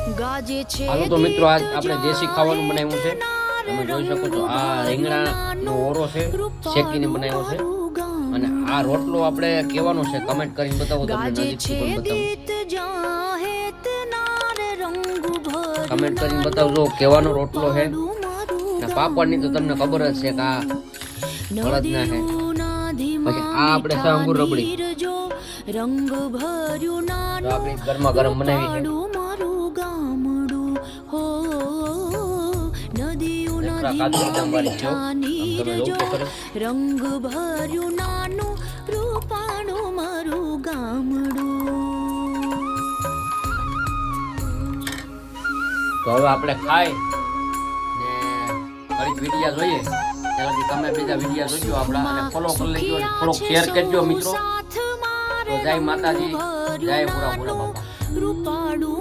હાલો તો મિત્રો આજ આપણે દેશી ખાવાનું બનાવ્યું છે. તમે જોઈ શકો છો આ રીંગણાનો ઓરો છે, શેકીને બનાવ્યો છે. અને આ રોટલો આપણે કહેવાનો છે, કમેન્ટ કરીને બતાવો, તમને નજીકથી પણ બતાવું. કમેન્ટ કરીને બતાવજો કહેવાનો રોટલો છે. ને પાપડની તો તમને ખબર જ છે કે આ હળદના છે. પછી આ આપણે છે અંગુર રબડી, આપણી ગરમા ગરમ બનાવી છે. કાજુ બદામ વાળી છે, તમે જોવો તો ખરી. રંગ ભર્યું નાનું રૂપાણું મારું ગામડું. તો હવે આપણે ખાઈ ને ઘડીક વિડીયા જોઈએ. ત્યારથી તમે બીજા વિડીયા જોજો આપણા, અને ફોલો કરી લેજો, થોડોક શેર કરજો મિત્રો. તો જય માતાજી, જય પૂરા પૂરા બાપા.